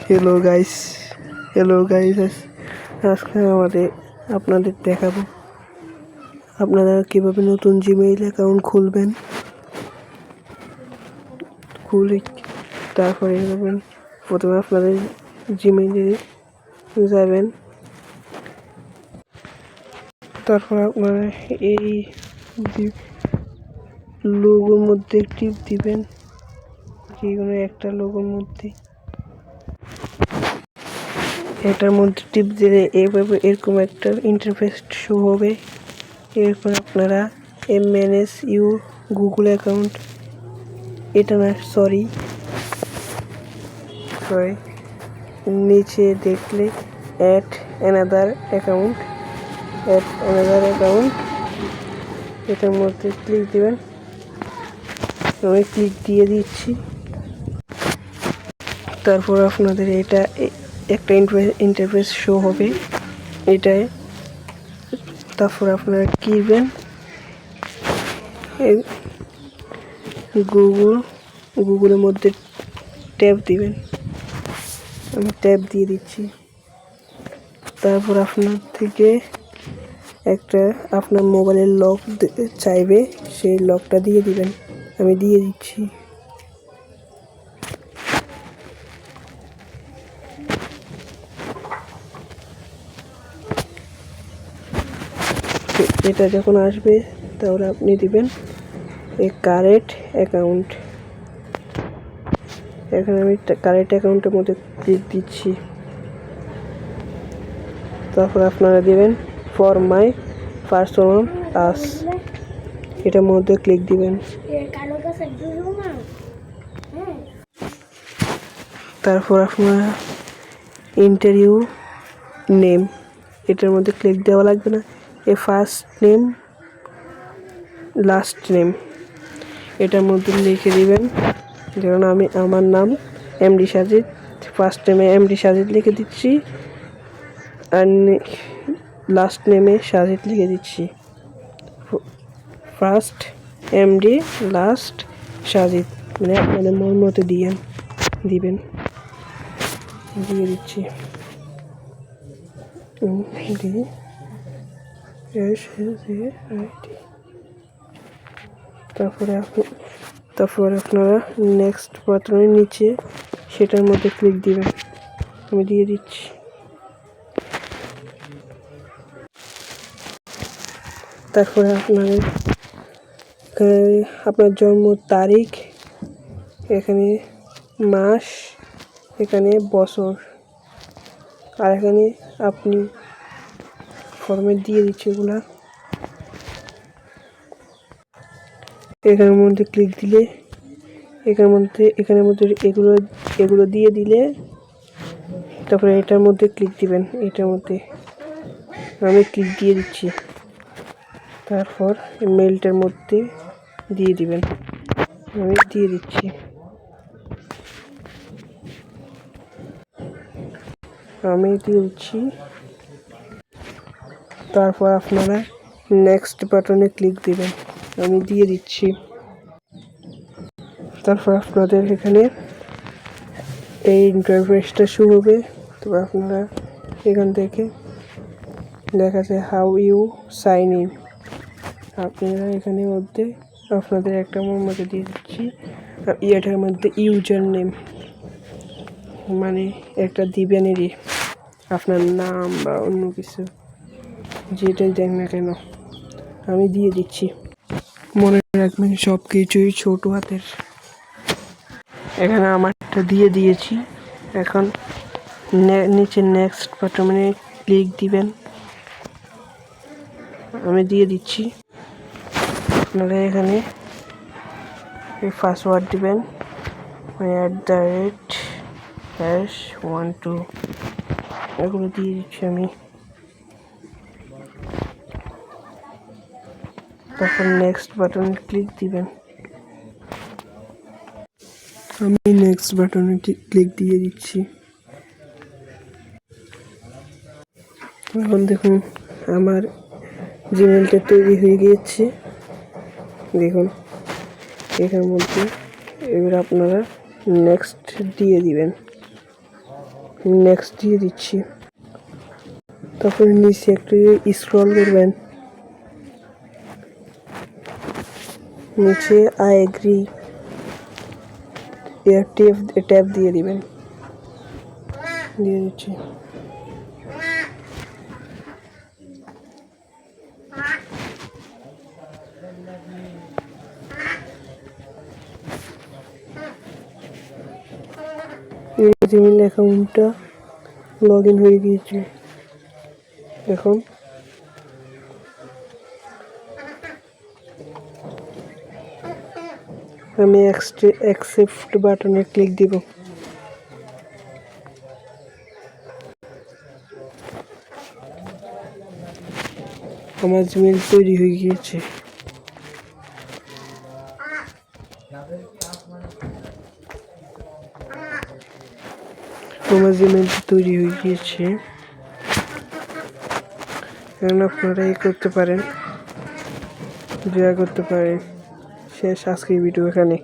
Hello guys hello guys আজকে আপনাদের দেখাবো আপনারা কিভাবে নতুন জিমেইল অ্যাকাউন্ট খুলবেন। তারপরে প্রথমে আপনাদের জিমেইলে যাবেন, তারপর আপনারা এই লোগোর মধ্যে টিপ দিবেন, যে কোনো একটা লোগোর মধ্যে। এটার মধ্যে টিপ দিলে এইভাবে এরকম একটা ইন্টারফেস শো হবে। এরপর আপনারা MNSU গুগল অ্যাকাউন্ট, এটা না সরি নিচে দেখলে অ্যাড অ্যানাদার অ্যাকাউন্ট, এটার মধ্যে ক্লিক দিবেন। আমি ক্লিক দিয়ে দিচ্ছি। তারপর আপনাদের এটা একটা ইন্টারফেস শো হবে এটাই। তারপর আপনারা কি দিবেন, গুগলের মধ্যে ট্যাব দিবেন। আমি ট্যাব দিয়ে দিচ্ছি। তারপর আপনার থেকে একটা আপনার মোবাইলের লক চাইবে, সেই লকটা দিয়ে দিবেন। আমি দিয়ে দিচ্ছি। এটা যখন আসবে তাহলে আপনি দিবেন এই কারেন্ট অ্যাকাউন্ট। এখানে আমি কারেন্ট অ্যাকাউন্টের মধ্যে ক্লিক দিচ্ছি। তারপর আপনারা দিবেন ফর মাই পার্সোনাল আস, এটার মধ্যে ক্লিক দিবেন। তারপর আপনারা ইন্টারভিউ নেম, এটার মধ্যে ক্লিক দেওয়া লাগবে না। ফার্স্ট নেম লাস্ট নেম এটার মধ্যে লিখে দিবেন। যেমন আমার নাম MD সাজিদ, ফার্স্ট নেমে MD সাজিদ লিখে দিচ্ছি, আর লাস্ট নেমে সাজিদ লিখে দিচ্ছি। ফার্স্ট MD, লাস্ট সাজিদ, মানে আপনাদের মন মতো দিয়ে দিচ্ছি। তারপরে আপনারা নেক্সট বাটনের নিচে সেটার মধ্যে ক্লিক দিবেন। আমি দিয়ে দিচ্ছি। তারপরে আপনার জন্ম তারিখ, এখানে মাস, এখানে বছর, আর এখানে আপনি ফর্মে দিয়ে দিচ্ছি এগুলা। এখানের মধ্যে ক্লিক দিলে এখানের মধ্যে এগুলো দিয়ে দিলে তারপরে এটার মধ্যে ক্লিক দিবেন। এটার মধ্যে আমি ক্লিক দিয়ে দিচ্ছি। তারপর মেলটার মধ্যে দিয়ে দিবেন। আমি দিয়ে দিচ্ছি। তারপর আপনারা নেক্সট বাটনে ক্লিক দিবেন। আমি দিয়ে দিচ্ছি। তারপর আপনাদের এখানে এই ইন্টারফেসটা শুরু হবে। তো আপনারা এখান থেকে দেখা যায় হাউ ইউ সাইন ইন, আপনারা এখানে মধ্যে আপনাদের একটা মধ্যে দিয়ে দিচ্ছি। এটার মধ্যে ইউজার নেম মানে একটা দিবেনেরই আপনার নাম বা অন্য কিছু যেটাই দেখ না কেন, আমি দিয়ে দিচ্ছি। মনে রাখবেন সব কিছুই ছোট হাতের। এখানে আমারটা দিয়ে দিয়েছি। এখন নিচে নেক্সট বাটনে ক্লিক দিবেন। আমি দিয়ে দিচ্ছি। আপনারা এখানে পাসওয়ার্ড দিবেন @#12 এগুলো দিয়ে দিচ্ছি আমি। তারপর নেক্সট বাটনে ক্লিক দিবেন। আমি নেক্সট বাটনে ক্লিক দিয়ে দিচ্ছি। এখন দেখুন আমার জিমেইলটা তৈরি হয়ে গিয়েছে। দেখুন এখানের মধ্যে এবার আপনারা নেক্সট দিয়ে দিবেন। নেক্সট দিয়ে দিচ্ছি। তারপরে নিচে একটু স্ক্রল করবেন, নিচে আই এগ্রি এর ট্যাপ দিয়ে দিবেন, দিয়ে দিচ্ছি। জিমেইল অ্যাকাউন্টটা লগ ইন হয়ে গিয়েছে। দেখুন আমি অ্যাকসেপ্ট বাটনে ক্লিক দিব। আমার জিমেইল তৈরি হয়ে গিয়েছে। আমার জিমেইল তৈরি হয়ে গিয়েছে। এখন আপনারা করতে পারেন, জয়া করতে পারেন। শেষ আজকের ভিডিও এখানে।